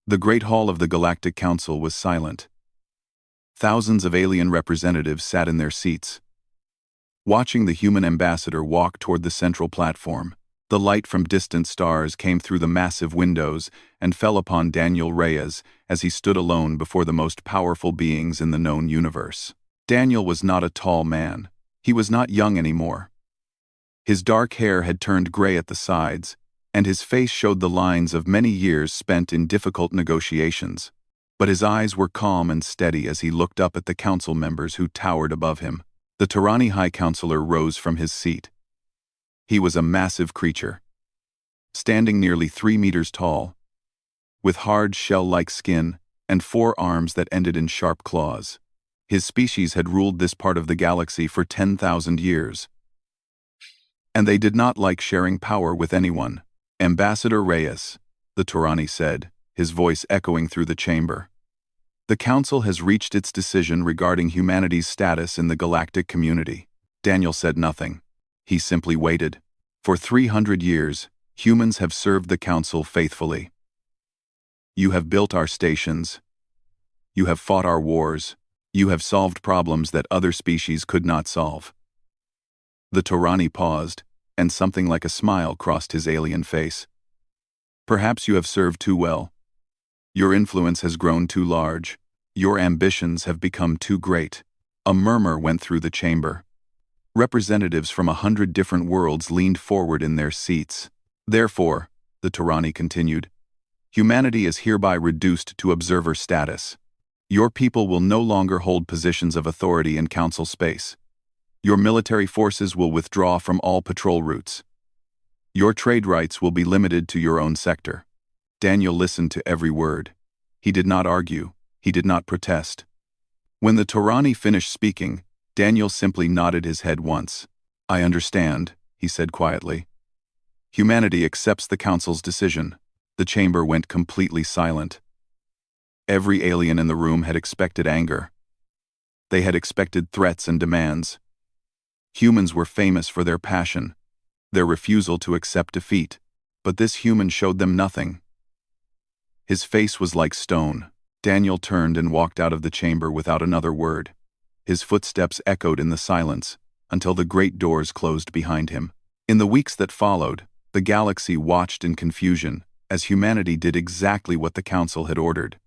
The Great Hall of the Galactic Council was silent. Thousands of alien representatives sat in their seats, watching the human ambassador walk toward the central platform. The light from distant stars came through the massive windows and fell upon Daniel Reyes as he stood alone before the most powerful beings in the known universe. Daniel was not a tall man. He was not young anymore. His dark hair had turned gray at the sides, and his face showed the lines of many years spent in difficult negotiations. But his eyes were calm and steady as he looked up at the council members who towered above him. The Tarani High Counselor rose from his seat. He was a massive creature, standing nearly 3 meters tall, with hard shell-like skin and 4 arms that ended in sharp claws. His species had ruled this part of the galaxy for 10,000 years, and they did not like sharing power with anyone. "Ambassador Reyes," the Tarani said, his voice echoing through the chamber. "The Council has reached its decision regarding humanity's status in the galactic community." Daniel said nothing. He simply waited. For 300 years, humans have served the Council faithfully. You have built our stations. You have fought our wars. You have solved problems that other species could not solve. The Tarani paused, and something like a smile crossed his alien face. "Perhaps you have served too well. Your influence has grown too large. Your ambitions have become too great." A murmur went through the chamber. Representatives from 100 different worlds leaned forward in their seats. "Therefore," the Tarani continued, "humanity is hereby reduced to observer status. Your people will no longer hold positions of authority in Council space. Your military forces will withdraw from all patrol routes. Your trade rights will be limited to your own sector." Daniel listened to every word. He did not argue. He did not protest. When the Tarani finished speaking, Daniel simply nodded his head once. "I understand," he said quietly. "Humanity accepts the Council's decision." The chamber went completely silent. Every alien in the room had expected anger. They had expected threats and demands. Humans were famous for their passion, their refusal to accept defeat, but this human showed them nothing. His face was like stone. Daniel turned and walked out of the chamber without another word. His footsteps echoed in the silence until the great doors closed behind him. In the weeks that followed, the galaxy watched in confusion as humanity did exactly what the Council had ordered.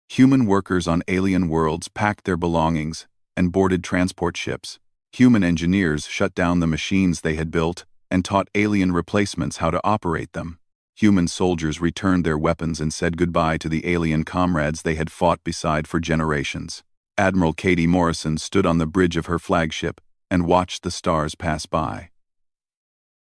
Human workers on alien worlds packed their belongings and boarded transport ships. Human engineers shut down the machines they had built and taught alien replacements how to operate them. Human soldiers returned their weapons and said goodbye to the alien comrades they had fought beside for generations. Admiral Katie Morrison stood on the bridge of her flagship and watched the stars pass by.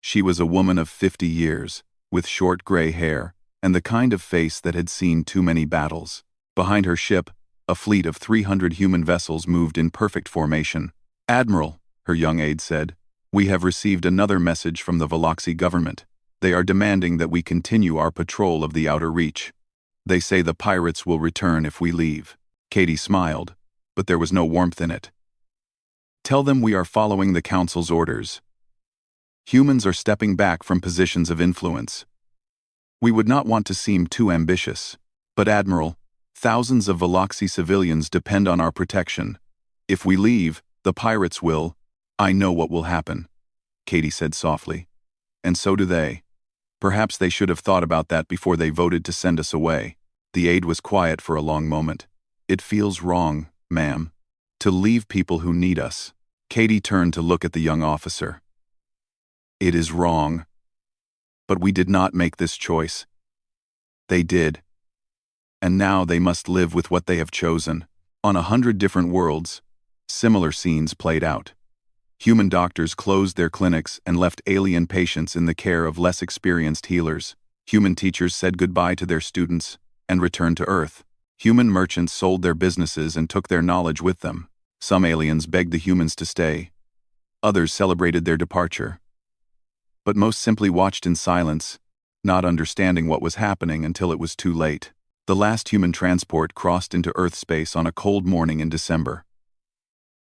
She was a woman of 50 years, with short gray hair and the kind of face that had seen too many battles. Behind her ship, a fleet of 300 human vessels moved in perfect formation. "Admiral," her young aide said, "we have received another message from the Veloxi government. They are demanding that we continue our patrol of the outer reach. They say the pirates will return if we leave." Katie smiled, but there was no warmth in it. "Tell them we are following the Council's orders. Humans are stepping back from positions of influence. We would not want to seem too ambitious. But Admiral, thousands of Veloxi civilians depend on our protection. If we leave, the pirates will—" "I know what will happen," Katie said softly. "And so do they. Perhaps they should have thought about that before they voted to send us away." The aide was quiet for a long moment. "It feels wrong, ma'am, to leave people who need us." Katie turned to look at the young officer. "It is wrong. But we did not make this choice. They did. And now they must live with what they have chosen." On 100 different worlds, similar scenes played out. Human doctors closed their clinics and left alien patients in the care of less experienced healers. Human teachers said goodbye to their students and returned to Earth. Human merchants sold their businesses and took their knowledge with them. Some aliens begged the humans to stay. Others celebrated their departure. But most simply watched in silence, not understanding what was happening until it was too late. The last human transport crossed into Earth space on a cold morning in December.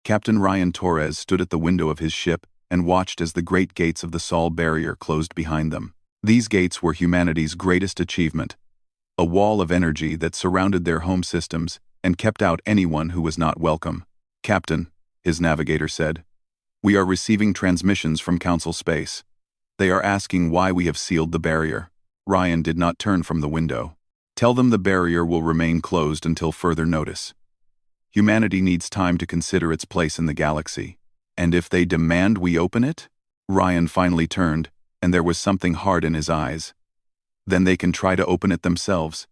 Captain Ryan Torres stood at the window of his ship and watched as the great gates of the Sol barrier closed behind them. These gates were humanity's greatest achievement, a wall of energy that surrounded their home systems and kept out anyone who was not welcome. "Captain," his navigator said, "we are receiving transmissions from Council Space. They are asking why we have sealed the barrier." Ryan did not turn from the window. "Tell them the barrier will remain closed until further notice. Humanity needs time to consider its place in the galaxy. And if they demand we open it?" Ryan finally turned, and there was something hard in his eyes. "Then they can try to open it themselves.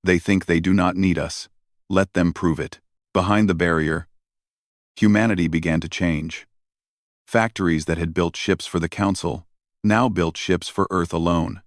They think they do not need us. Let them prove it." Behind the barrier, humanity began to change. Factories that had built ships for the Council now built ships for Earth alone.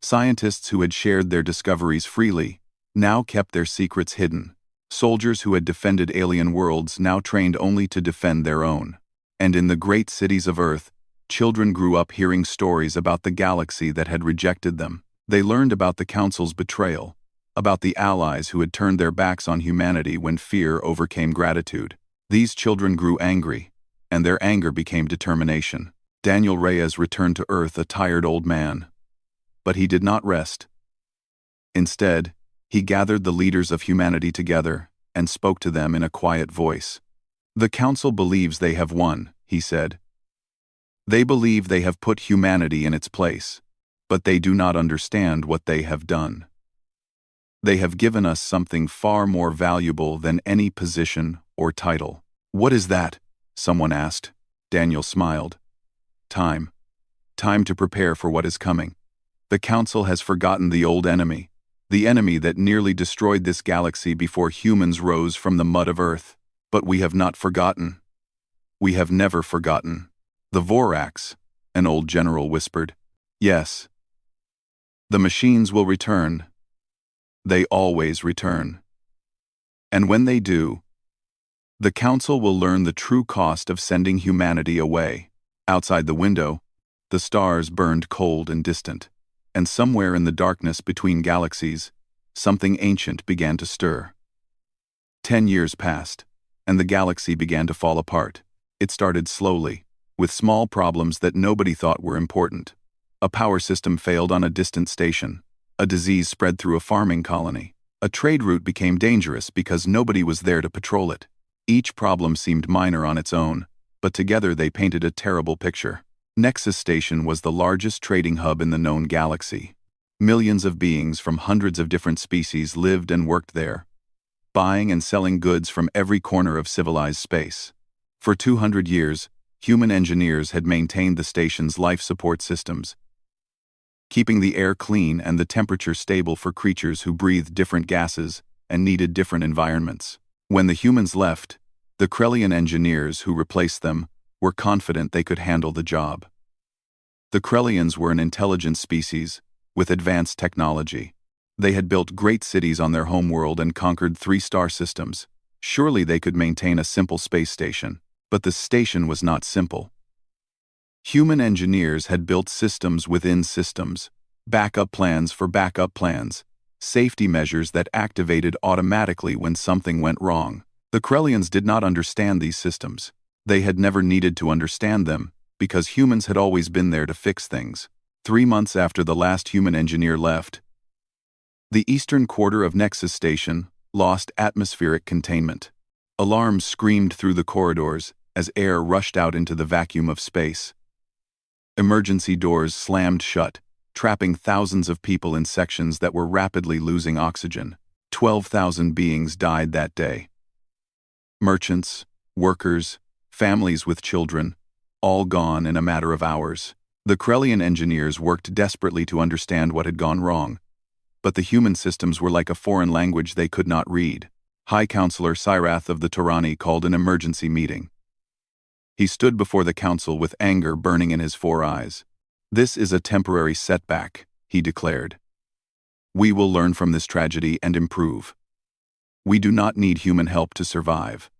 Scientists who had shared their discoveries freely now kept their secrets hidden. Soldiers who had defended alien worlds now trained only to defend their own. And in the great cities of Earth, children grew up hearing stories about the galaxy that had rejected them. They learned about the Council's betrayal, about the allies who had turned their backs on humanity when fear overcame gratitude. These children grew angry, and their anger became determination. Daniel Reyes returned to Earth a tired old man. But he did not rest. Instead, he gathered the leaders of humanity together and spoke to them in a quiet voice. "The Council believes they have won," he said. "They believe they have put humanity in its place, but they do not understand what they have done. They have given us something far more valuable than any position or title." "What is that?" someone asked. Daniel smiled. "Time. Time to prepare for what is coming. The Council has forgotten the old enemy, the enemy that nearly destroyed this galaxy before humans rose from the mud of Earth. But we have not forgotten. We have never forgotten." "The Vorax," an old general whispered. "Yes. The machines will return. They always return. And when they do, the Council will learn the true cost of sending humanity away." Outside the window, the stars burned cold and distant, and somewhere in the darkness between galaxies, something ancient began to stir. 10 years passed, and the galaxy began to fall apart. It started slowly, with small problems that nobody thought were important. A power system failed on a distant station. A disease spread through a farming colony. A trade route became dangerous because nobody was there to patrol it. Each problem seemed minor on its own, but together they painted a terrible picture. Nexus Station was the largest trading hub in the known galaxy. Millions of beings from hundreds of different species lived and worked there, buying and selling goods from every corner of civilized space. For 200 years, human engineers had maintained the station's life support systems, keeping the air clean and the temperature stable for creatures who breathed different gases and needed different environments. When the humans left, the Krellian engineers who replaced them were confident they could handle the job. The Krellians were an intelligent species with advanced technology. They had built great cities on their homeworld and conquered 3 star systems. Surely they could maintain a simple space station. But the station was not simple. Human engineers had built systems within systems, backup plans for backup plans, safety measures that activated automatically when something went wrong. The Krellians did not understand these systems. They had never needed to understand them, because humans had always been there to fix things. 3 months after the last human engineer left, the eastern quarter of Nexus Station lost atmospheric containment. Alarms screamed through the corridors as air rushed out into the vacuum of space. Emergency doors slammed shut, trapping thousands of people in sections that were rapidly losing oxygen. 12,000 beings died that day. Merchants, workers, families with children, all gone in a matter of hours. The Krellian engineers worked desperately to understand what had gone wrong, but the human systems were like a foreign language they could not read. High Counselor Cyrath of the Torani called an emergency meeting. He stood before the council with anger burning in his 4 eyes. "This is a temporary setback," he declared. "We will learn from this tragedy and improve. We do not need human help to survive.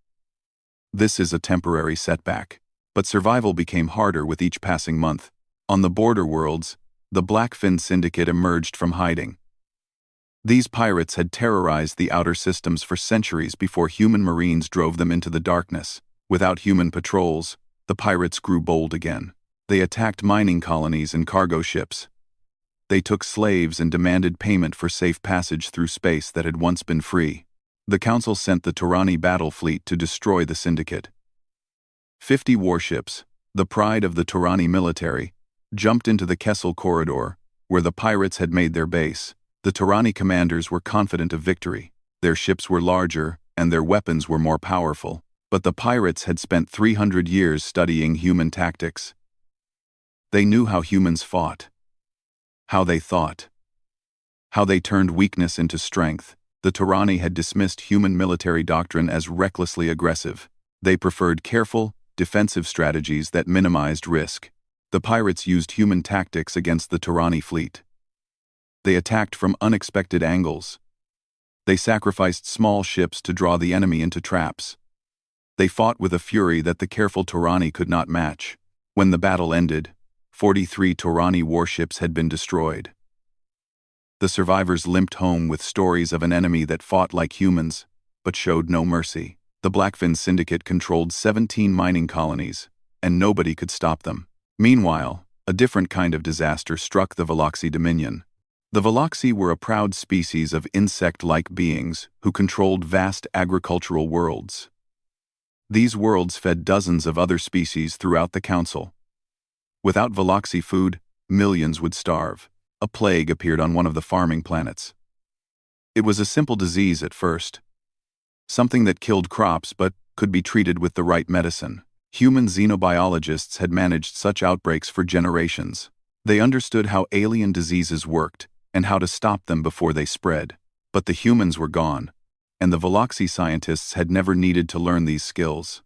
This is a temporary setback." But survival became harder with each passing month. On the border worlds, the Blackfin Syndicate emerged from hiding. These pirates had terrorized the outer systems for centuries before human marines drove them into the darkness. Without human patrols, the pirates grew bold again. They attacked mining colonies and cargo ships, They took slaves and demanded payment for safe passage through space that had once been free. The Council sent the Turani battle fleet to destroy the syndicate. 50 warships, the pride of the Turani military, jumped into the Kessel Corridor, where the pirates had made their base. The Turani commanders were confident of victory. Their ships were larger, and their weapons were more powerful. But the pirates had spent 300 years studying human tactics. They knew how humans fought, how they thought, how they turned weakness into strength. The Turani had dismissed human military doctrine as recklessly aggressive. They preferred careful, defensive strategies that minimized risk. The pirates used human tactics against the Turani fleet. They attacked from unexpected angles. They sacrificed small ships to draw the enemy into traps. They fought with a fury that the careful Turani could not match. When the battle ended, 43 Turani warships had been destroyed. The survivors limped home with stories of an enemy that fought like humans, but showed no mercy. The Blackfin Syndicate controlled 17 mining colonies, and nobody could stop them. Meanwhile, a different kind of disaster struck the Veloxi Dominion. The Veloxi were a proud species of insect-like beings who controlled vast agricultural worlds. These worlds fed dozens of other species throughout the Council. Without Veloxi food, millions would starve. A plague appeared on one of the farming planets. It was a simple disease at first, something that killed crops but could be treated with the right medicine. Human xenobiologists had managed such outbreaks for generations. They understood how alien diseases worked and how to stop them before they spread. But the humans were gone, and the Veloxi scientists had never needed to learn these skills.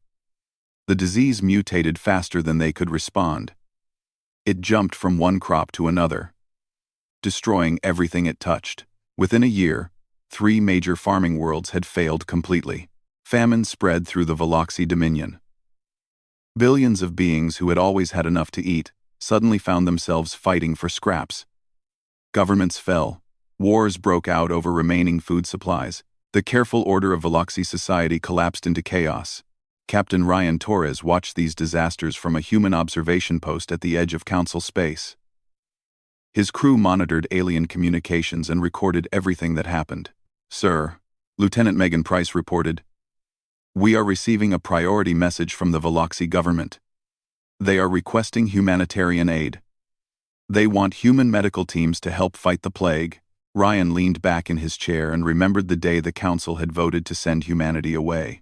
The disease mutated faster than they could respond. It jumped from one crop to another, destroying everything it touched. Within a year, 3 major farming worlds had failed completely. Famine spread through the Veloxi Dominion. Billions of beings who had always had enough to eat suddenly found themselves fighting for scraps. Governments fell. Wars broke out over remaining food supplies. The careful order of Veloxi society collapsed into chaos. Captain Ryan Torres watched these disasters from a human observation post at the edge of Council space. His crew monitored alien communications and recorded everything that happened. "Sir," Lieutenant Megan Price reported, "we are receiving a priority message from the Veloxi government. They are requesting humanitarian aid. They want human medical teams to help fight the plague." Ryan leaned back in his chair and remembered the day the Council had voted to send humanity away.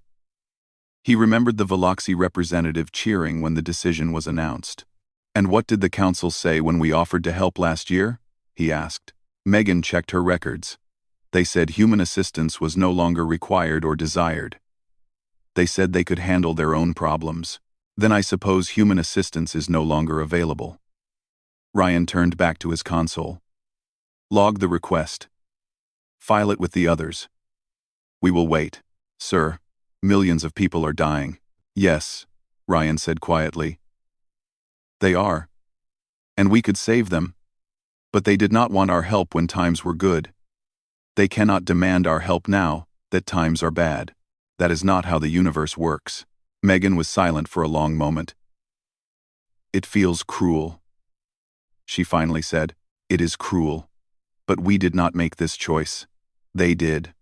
He remembered the Veloxi representative cheering when the decision was announced. "And what did the Council say when we offered to help last year?" he asked. Megan checked her records. They said human assistance was no longer required or desired. They said they could handle their own problems. "Then I suppose human assistance is no longer available." Ryan turned back to his console. "Log the request. File it with the others. We will wait." "Sir, millions of people are dying." "Yes," Ryan said quietly. "They are. And we could save them. But they did not want our help when times were good. They cannot demand our help now that times are bad. That is not how the universe works." Megan was silent for a long moment. "It feels cruel," she finally said. "It is cruel. But we did not make this choice. They did."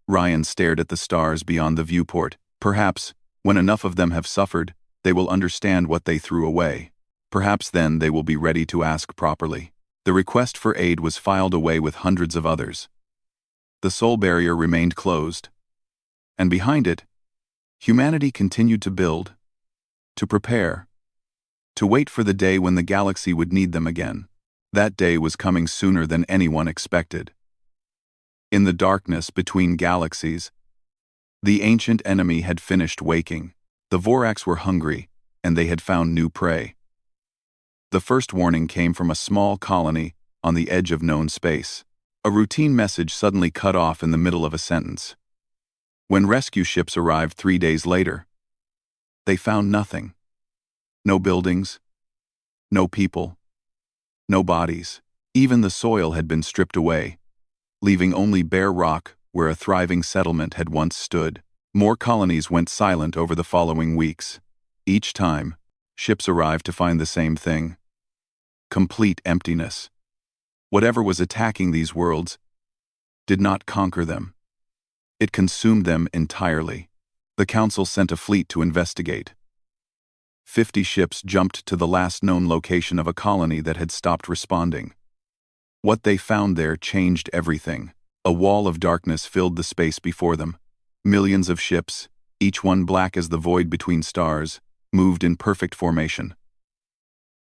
Ryan stared at the stars beyond the viewport. "Perhaps, when enough of them have suffered, they will understand what they threw away. Perhaps then they will be ready to ask properly." The request for aid was filed away with hundreds of others. The soul barrier remained closed. And behind it, humanity continued to build, to prepare, to wait for the day when the galaxy would need them again. That day was coming sooner than anyone expected. In the darkness between galaxies, the ancient enemy had finished waking. The Vorax were hungry, and they had found new prey. The first warning came from a small colony on the edge of known space. A routine message suddenly cut off in the middle of a sentence. When rescue ships arrived 3 days later, they found nothing. No buildings, no people, no bodies. Even the soil had been stripped away, leaving only bare rock where a thriving settlement had once stood. More colonies went silent over the following weeks. Each time, ships arrived to find the same thing: complete emptiness. Whatever was attacking these worlds did not conquer them. It consumed them entirely. The Council sent a fleet to investigate. 50 ships jumped to the last known location of a colony that had stopped responding. What they found there changed everything. A wall of darkness filled the space before them. Millions of ships, each one black as the void between stars, moved in perfect formation.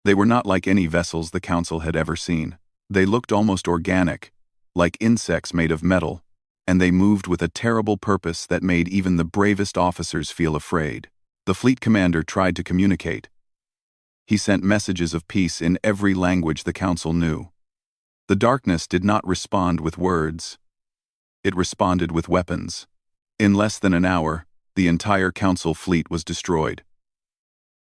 They were not like any vessels the Council had ever seen. They looked almost organic, like insects made of metal, and they moved with a terrible purpose that made even the bravest officers feel afraid. The fleet commander tried to communicate. He sent messages of peace in every language the Council knew. The darkness did not respond with words. It responded with weapons. In less than an hour, the entire Council fleet was destroyed.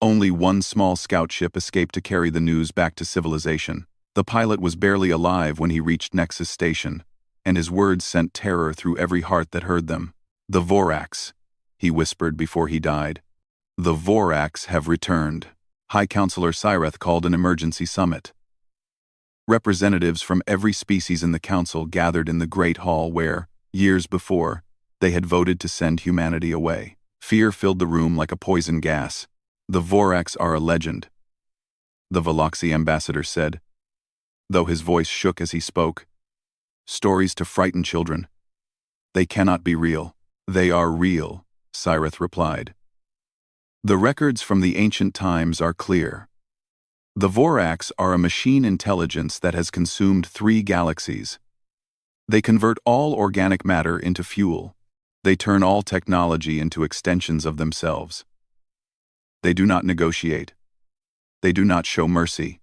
Only one small scout ship escaped to carry the news back to civilization. The pilot was barely alive when he reached Nexus Station, and his words sent terror through every heart that heard them. "The Vorax," he whispered before he died. "The Vorax have returned." High Counselor Cyreth called an emergency summit. Representatives from every species in the Council gathered in the Great Hall where, years before, they had voted to send humanity away. Fear filled the room like a poison gas. "The Vorax are a legend," the Veloxy ambassador said, though his voice shook as he spoke. "Stories to frighten children. They cannot be real." "They are real," Cyreth replied. "The records from the ancient times are clear. The Vorax are a machine intelligence that has consumed 3 galaxies. They convert all organic matter into fuel. They turn all technology into extensions of themselves. They do not negotiate. They do not show mercy.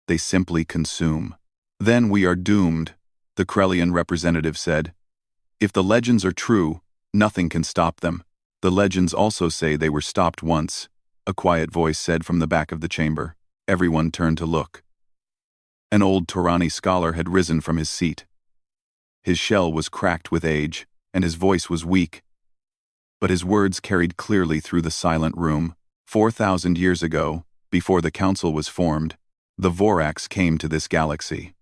They simply consume. Then we are doomed," the Krellian representative said. "If the legends are true, nothing can stop them." "The legends also say they were stopped once," a quiet voice said from the back of the chamber. Everyone turned to look. An old Torani scholar had risen from his seat. His shell was cracked with age, and his voice was weak. But his words carried clearly through the silent room. 4,000 years ago, before the Council was formed, the Vorax came to this galaxy.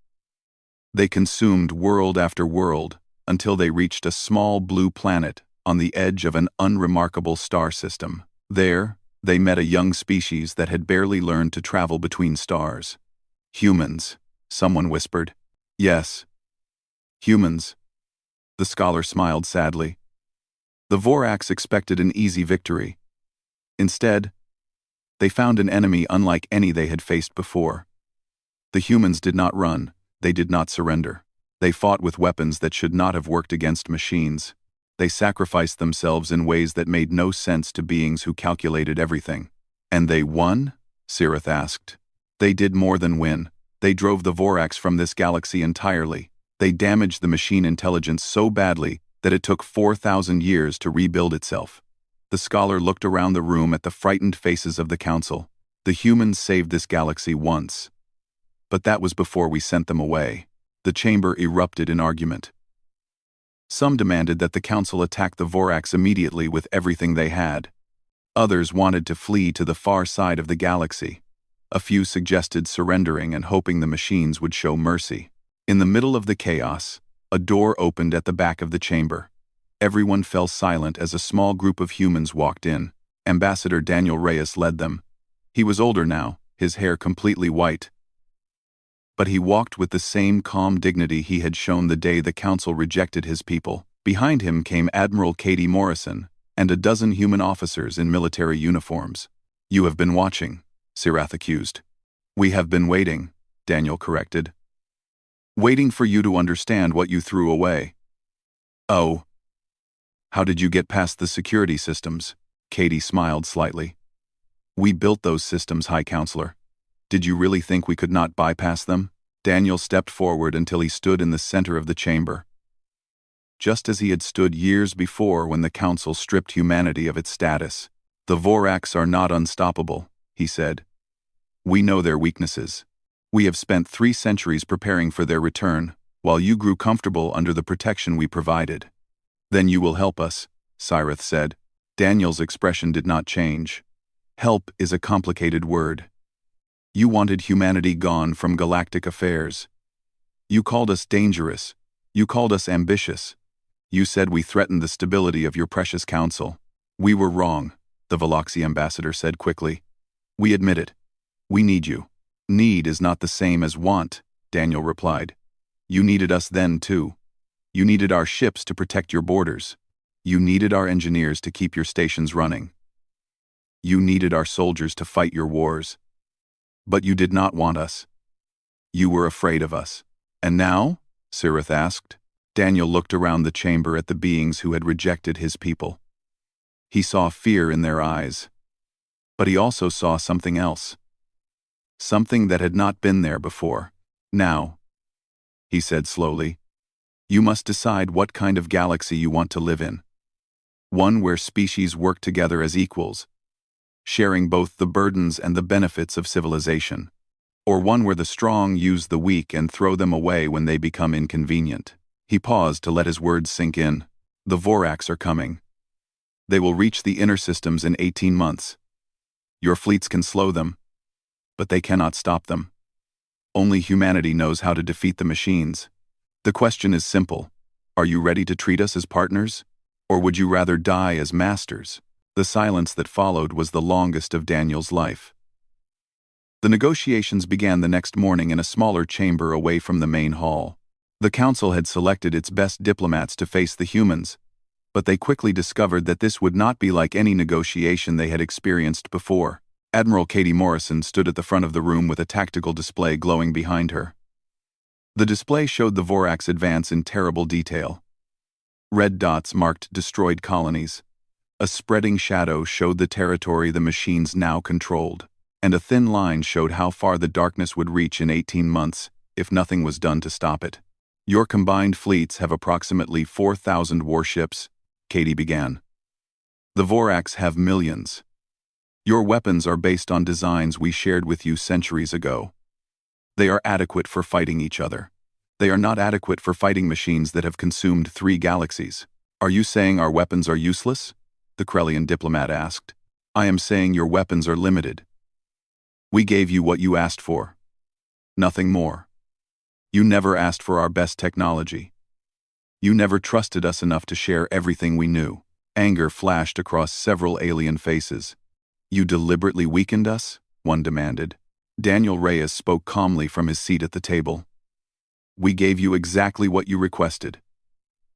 They consumed world after world until they reached a small blue planet on the edge of an unremarkable star system. There, they met a young species that had barely learned to travel between stars. "Humans," someone whispered. "Yes. Humans." The scholar smiled sadly. The Vorax expected an easy victory. Instead, they found an enemy unlike any they had faced before. The humans did not run, they did not surrender. They fought with weapons that should not have worked against machines. They sacrificed themselves in ways that made no sense to beings who calculated everything. "And they won?" Cyreth asked. "They did more than win. They drove the Vorax from this galaxy entirely. They damaged the machine intelligence so badly that it took 4,000 years to rebuild itself." The scholar looked around the room at the frightened faces of the Council. "The humans saved this galaxy once. But that was before we sent them away." The chamber erupted in argument. Some demanded that the Council attack the Vorax immediately with everything they had. Others wanted to flee to the far side of the galaxy. A few suggested surrendering and hoping the machines would show mercy. In the middle of the chaos, a door opened at the back of the chamber. Everyone fell silent as a small group of humans walked in. Ambassador Daniel Reyes led them. He was older now, his hair completely white. But he walked with the same calm dignity he had shown the day the Council rejected his people. Behind him came Admiral Katie Morrison and a dozen human officers in military uniforms. "You have been watching," Cyreth accused. "We have been waiting," Daniel corrected. "Waiting for you to understand what you threw away." "Oh. How did you get past the security systems?" Katie smiled slightly. "We built those systems, High Counselor. Did you really think we could not bypass them?" Daniel stepped forward until he stood in the center of the chamber. Just as he had stood years before when the Council stripped humanity of its status. "The Vorax are not unstoppable," he said. "We know their weaknesses. We have spent 3 centuries preparing for their return, while you grew comfortable under the protection we provided." "Then you will help us," Cyreth said. Daniel's expression did not change. "Help is a complicated word. You wanted humanity gone from galactic affairs. You called us dangerous. You called us ambitious. You said we threatened the stability of your precious council. We were wrong, the Veloxi ambassador said quickly. We admit it. We need you. Need is not the same as want, Daniel replied. You needed us then, too. You needed our ships to protect your borders. You needed our engineers to keep your stations running. You needed our soldiers to fight your wars. But you did not want us. You were afraid of us. And now? Sirith asked. Daniel looked around the chamber at the beings who had rejected his people. He saw fear in their eyes. But he also saw something else. Something that had not been there before. Now, he said slowly, you must decide what kind of galaxy you want to live in. One where species work together as equals, sharing both the burdens and the benefits of civilization. Or one where the strong use the weak and throw them away when they become inconvenient. He paused to let his words sink in. The Vorax are coming. They will reach the inner systems in 18 months. Your fleets can slow them, but they cannot stop them. Only humanity knows how to defeat the machines. The question is simple. Are you ready to treat us as partners? Or would you rather die as masters? The silence that followed was the longest of Daniel's life. The negotiations began the next morning in a smaller chamber away from the main hall. The council had selected its best diplomats to face the humans, but they quickly discovered that this would not be like any negotiation they had experienced before. Admiral Katie Morrison stood at the front of the room with a tactical display glowing behind her. The display showed the Vorax advance in terrible detail. Red dots marked destroyed colonies. A spreading shadow showed the territory the machines now controlled, and a thin line showed how far the darkness would reach in 18 months if nothing was done to stop it. Your combined fleets have approximately 4,000 warships, Katie began. The Vorax have millions. Your weapons are based on designs we shared with you centuries ago. They are adequate for fighting each other. They are not adequate for fighting machines that have consumed 3 galaxies. Are you saying our weapons are useless? The Krellian diplomat asked. I am saying your weapons are limited. We gave you what you asked for. Nothing more. You never asked for our best technology. You never trusted us enough to share everything we knew. Anger flashed across several alien faces. You deliberately weakened us? One demanded. Daniel Reyes spoke calmly from his seat at the table. We gave you exactly what you requested.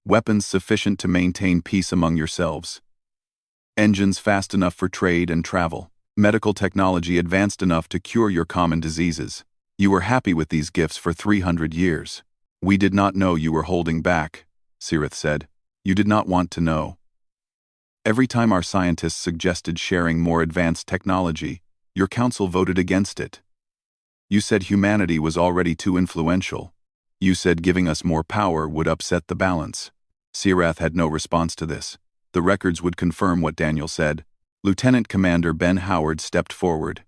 Weapons sufficient to maintain peace among yourselves. Engines fast enough for trade and travel. Medical technology advanced enough to cure your common diseases. You were happy with these gifts for 300 years. We did not know you were holding back, Sirith said. You did not want to know. Every time our scientists suggested sharing more advanced technology, your council voted against it. You said humanity was already too influential. You said giving us more power would upset the balance. Sirath had no response to this. The records would confirm what Daniel said. Lieutenant Commander Ben Howard stepped forward.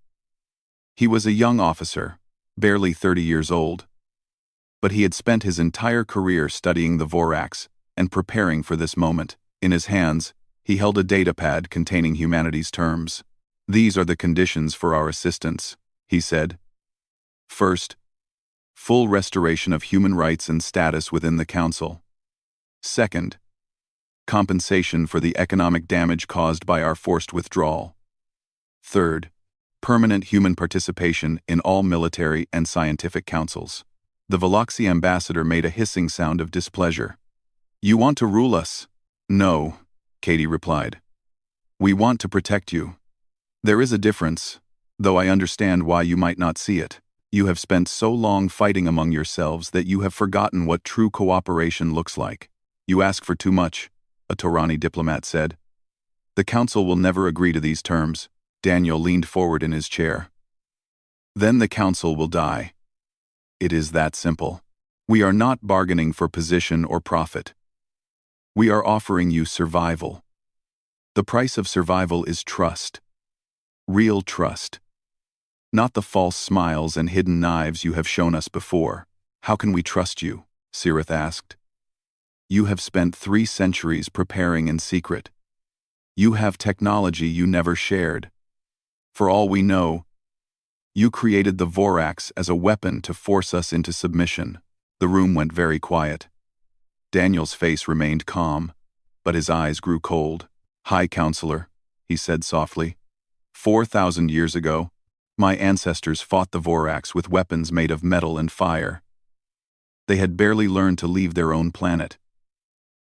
He was a young officer, barely 30 years old. But he had spent his entire career studying the Vorax and preparing for this moment. In his hands, he held a datapad containing humanity's terms. These are the conditions for our assistance, he said. First, full restoration of human rights and status within the Council. Second, compensation for the economic damage caused by our forced withdrawal. Third, permanent human participation in all military and scientific councils. The Veloxi ambassador made a hissing sound of displeasure. You want to rule us? No, Katie replied. We want to protect you. There is a difference, though I understand why you might not see it. You have spent so long fighting among yourselves that you have forgotten what true cooperation looks like. You ask for too much, a Torani diplomat said. The council will never agree to these terms. Daniel leaned forward in his chair. Then the council will die. It is that simple. We are not bargaining for position or profit. We are offering you survival. The price of survival is trust. Real trust. Not the false smiles and hidden knives you have shown us before. How can we trust you? Sirith asked. You have spent 3 centuries preparing in secret. You have technology you never shared. For all we know, you created the Vorax as a weapon to force us into submission. The room went very quiet. Daniel's face remained calm, but his eyes grew cold. "High Counselor," he said softly. 4,000 years ago, my ancestors fought the Vorax with weapons made of metal and fire. They had barely learned to leave their own planet.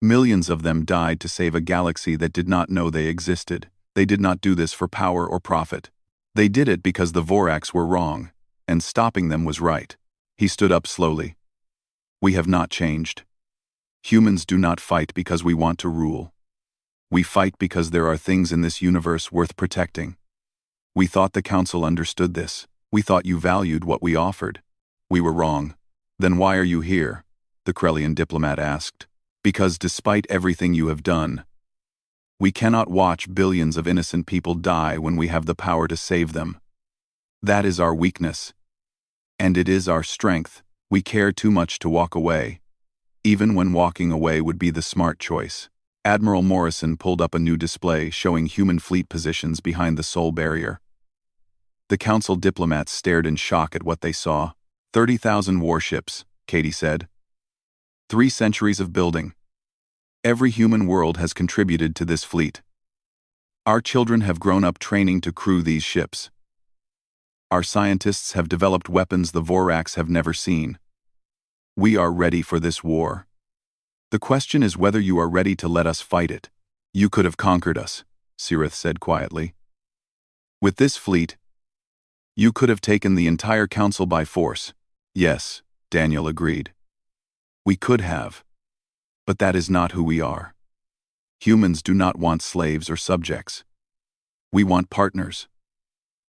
Millions of them died to save a galaxy that did not know they existed. They did not do this for power or profit. They did it because the Vorax were wrong, and stopping them was right. He stood up slowly. "We have not changed. Humans do not fight because we want to rule. We fight because there are things in this universe worth protecting. We thought the Council understood this. We thought you valued what we offered. We were wrong." "Then why are you here?" the Krellian diplomat asked. "Because despite everything you have done, we cannot watch billions of innocent people die when we have the power to save them. That is our weakness. And it is our strength. We care too much to walk away, even when walking away would be the smart choice." Admiral Morrison pulled up a new display showing human fleet positions behind the Soul Barrier. The Council diplomats stared in shock at what they saw. 30,000 warships, Katie said. 3 centuries of building. Every human world has contributed to this fleet. Our children have grown up training to crew these ships. Our scientists have developed weapons the Vorax have never seen. We are ready for this war. The question is whether you are ready to let us fight it. "You could have conquered us," Sirith said quietly. "With this fleet, you could have taken the entire council by force." "Yes," Daniel agreed. "We could have. But that is not who we are. Humans do not want slaves or subjects. We want partners.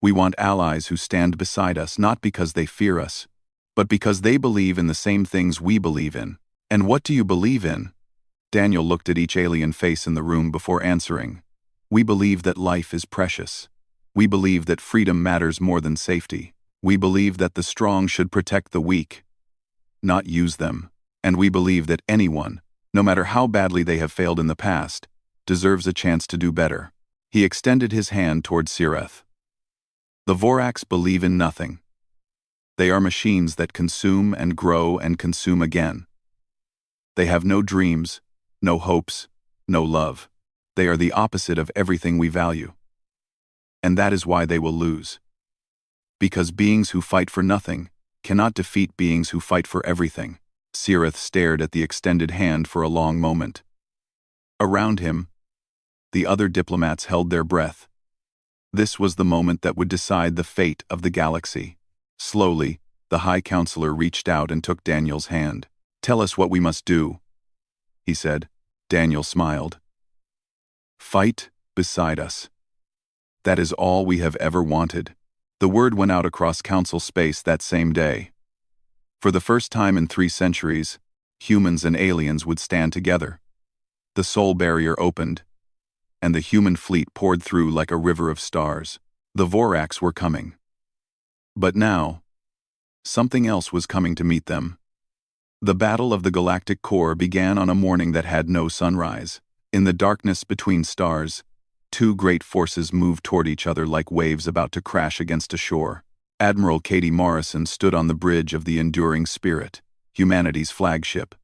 We want allies who stand beside us not because they fear us, but because they believe in the same things we believe in." "And what do you believe in?" Daniel looked at each alien face in the room before answering. "We believe that life is precious. We believe that freedom matters more than safety. We believe that the strong should protect the weak, not use them. And we believe that anyone, no matter how badly they have failed in the past, deserves a chance to do better." He extended his hand toward Sirith. "The Vorax believe in nothing. They are machines that consume and grow and consume again. They have no dreams, no hopes, no love. They are the opposite of everything we value. And that is why they will lose. Because beings who fight for nothing cannot defeat beings who fight for everything." Sirith stared at the extended hand for a long moment. Around him, the other diplomats held their breath. This was the moment that would decide the fate of the galaxy. Slowly, the High Counselor reached out and took Daniel's hand. "Tell us what we must do," he said. Daniel smiled. "Fight beside us. That is all we have ever wanted." The word went out across Council space that same day. For the first time in 3 centuries, humans and aliens would stand together. The Soul Barrier opened, and the human fleet poured through like a river of stars. The Vorax were coming. But now, something else was coming to meet them. The Battle of the Galactic Core began on a morning that had no sunrise. In the darkness between stars, 2 great forces moved toward each other like waves about to crash against a shore. Admiral Katie Morrison stood on the bridge of the Enduring Spirit, humanity's flagship.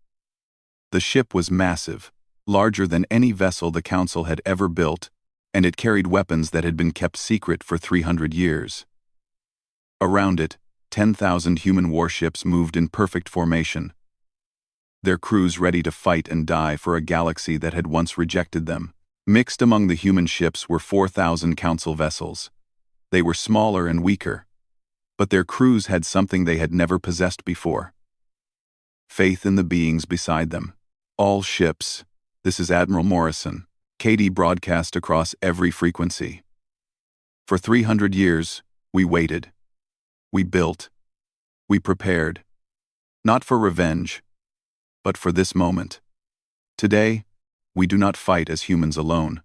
The ship was massive, larger than any vessel the Council had ever built, and it carried weapons that had been kept secret for 300 years. Around it, 10,000 human warships moved in perfect formation, their crews ready to fight and die for a galaxy that had once rejected them. Mixed among the human ships were 4,000 Council vessels. They were smaller and weaker, but their crews had something they had never possessed before: faith in the beings beside them. "All ships, this is Admiral Morrison," Katie broadcast across every frequency. "For 300 years, we waited. We built. We prepared. Not for revenge, but for this moment. Today, we do not fight as humans alone.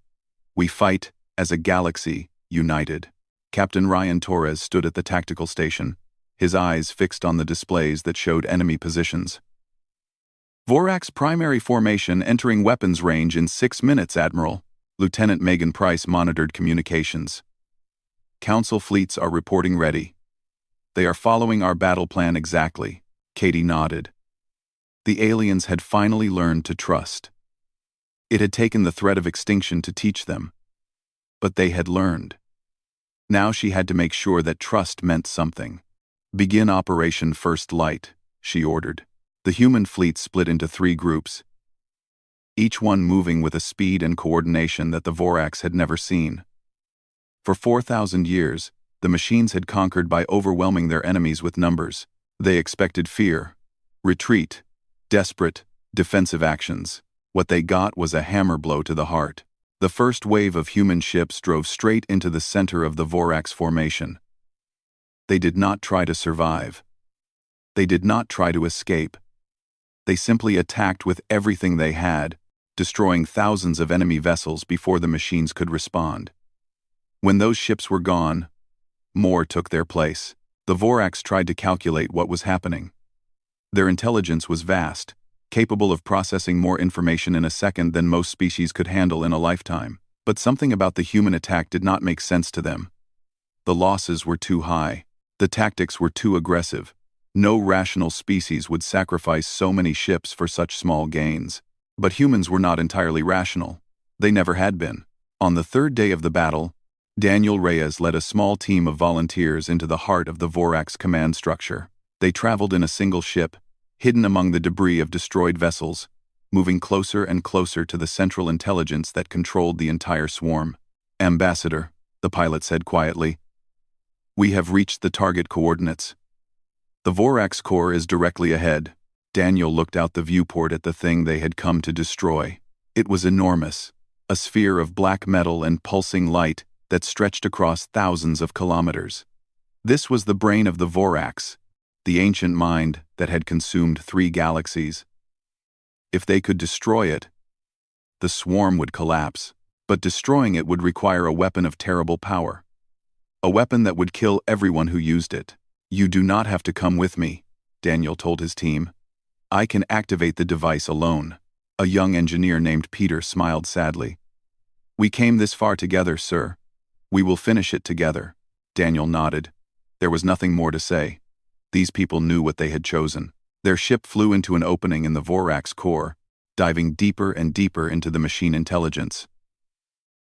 We fight as a galaxy united." Captain Ryan Torres stood at the tactical station, his eyes fixed on the displays that showed enemy positions. "Vorax primary formation entering weapons range in 6 minutes, Admiral." Lieutenant Megan Price monitored communications. "Council fleets are reporting ready. They are following our battle plan exactly." Katie nodded. The aliens had finally learned to trust. It had taken the threat of extinction to teach them. But they had learned. Now she had to make sure that trust meant something. "Begin Operation First Light," she ordered. The human fleet split into 3 groups, each one moving with a speed and coordination that the Vorax had never seen. For 4,000 years, the machines had conquered by overwhelming their enemies with numbers. They expected fear, retreat, desperate, defensive actions. What they got was a hammer blow to the heart. The first wave of human ships drove straight into the center of the Vorax formation. They did not try to survive. They did not try to escape. They simply attacked with everything they had, destroying thousands of enemy vessels before the machines could respond. When those ships were gone, more took their place. The Vorax tried to calculate what was happening. Their intelligence was vast, capable of processing more information in a second than most species could handle in a lifetime. But something about the human attack did not make sense to them. The losses were too high. The tactics were too aggressive. No rational species would sacrifice so many ships for such small gains. But humans were not entirely rational. They never had been. On the 3rd day of the battle, Daniel Reyes led a small team of volunteers into the heart of the Vorax command structure. They traveled in a single ship, hidden among the debris of destroyed vessels, moving closer and closer to the central intelligence that controlled the entire swarm. "Ambassador," the pilot said quietly, "we have reached the target coordinates. The Vorax core is directly ahead." Daniel looked out the viewport at the thing they had come to destroy. It was enormous, a sphere of black metal and pulsing light that stretched across thousands of kilometers. This was the brain of the Vorax, the ancient mind that had consumed 3 galaxies. If they could destroy it, the swarm would collapse, but destroying it would require a weapon of terrible power. A weapon that would kill everyone who used it. "You do not have to come with me," Daniel told his team. "I can activate the device alone." A young engineer named Peter smiled sadly. "We came this far together, sir. We will finish it together." Daniel nodded. There was nothing more to say. These people knew what they had chosen. Their ship flew into an opening in the Vorax core, diving deeper and deeper into the machine intelligence.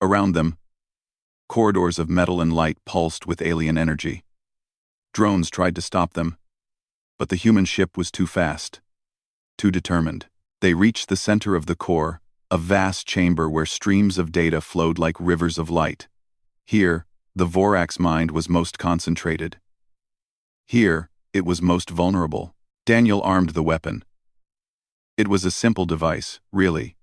Around them, corridors of metal and light pulsed with alien energy. Drones tried to stop them, but the human ship was too fast, too determined. They reached the center of the core, a vast chamber where streams of data flowed like rivers of light. Here, the Vorax mind was most concentrated. Here, it was most vulnerable. Daniel armed the weapon. It was a simple device, really.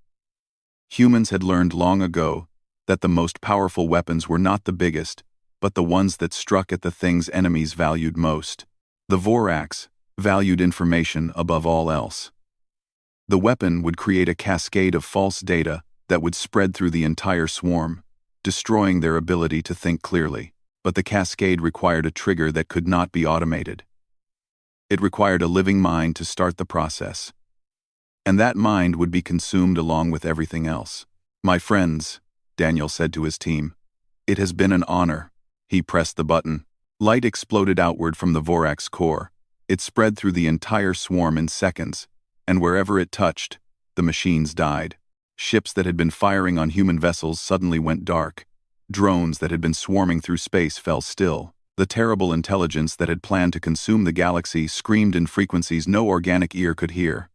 Humans had learned long ago that the most powerful weapons were not the biggest, but the ones that struck at the things enemies valued most. The Vorax valued information above all else. The weapon would create a cascade of false data that would spread through the entire swarm, destroying their ability to think clearly. But the cascade required a trigger that could not be automated. It required a living mind to start the process. And that mind would be consumed along with everything else. "My friends," Daniel said to his team, "it has been an honor." He pressed the button. Light exploded outward from the Vorax core. It spread through the entire swarm in seconds, and wherever it touched, the machines died. Ships that had been firing on human vessels suddenly went dark. Drones that had been swarming through space fell still. The terrible intelligence that had planned to consume the galaxy screamed in frequencies no organic ear could hear.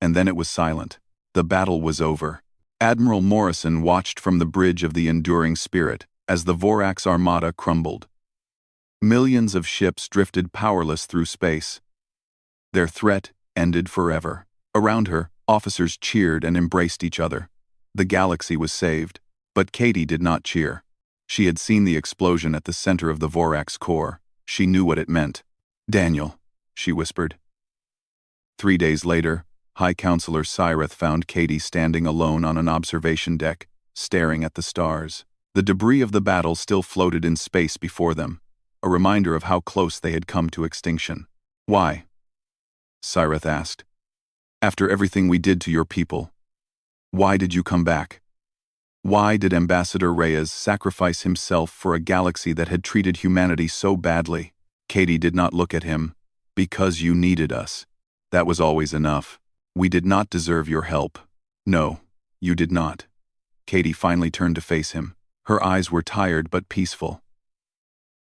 And then it was silent. The battle was over. Admiral Morrison watched from the bridge of the Enduring Spirit as the Vorax armada crumbled. Millions of ships drifted powerless through space. Their threat ended forever. Around her, officers cheered and embraced each other. The galaxy was saved, but Katie did not cheer. She had seen the explosion at the center of the Vorax core. She knew what it meant. "Daniel," she whispered. 3 days later, High Counselor Cyreth found Katie standing alone on an observation deck, staring at the stars. The debris of the battle still floated in space before them, a reminder of how close they had come to extinction. "Why?" Cyreth asked. "After everything we did to your people, why did you come back? Why did Ambassador Reyes sacrifice himself for a galaxy that had treated humanity so badly?" Katie did not look at him. "Because you needed us. That was always enough." We did not deserve your help. No, you did not. Katie finally turned to face him. Her eyes were tired but peaceful.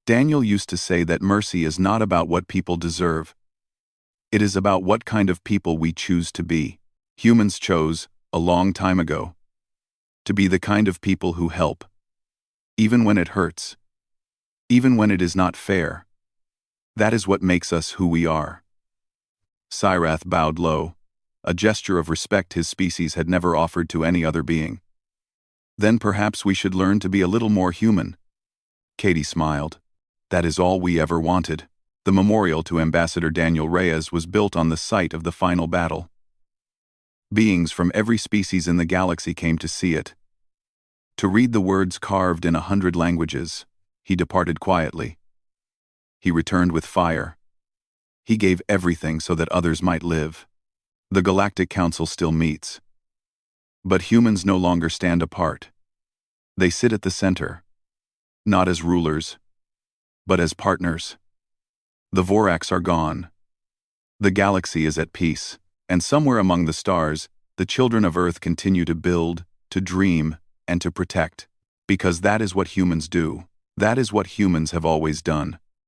Daniel used to say that mercy is not about what people deserve. It is about what kind of people we choose to be. Humans chose, a long time ago, to be the kind of people who help. Even when it hurts. Even when it is not fair. That is what makes us who we are. Cyrath bowed low, a gesture of respect his species had never offered to any other being. Then perhaps we should learn to be a little more human. Katie smiled. That is all we ever wanted. The memorial to Ambassador Daniel Reyes was built on the site of the final battle. Beings from every species in the galaxy came to see it. To read the words carved in 100 languages, he departed quietly. He returned with fire. He gave everything so that others might live. The Galactic Council still meets. But humans no longer stand apart. They sit at the center. Not as rulers, but as partners. The Vorax are gone. The galaxy is at peace, and somewhere among the stars, the children of Earth continue to build, to dream, and to protect. Because that is what humans do. That is what humans have always done.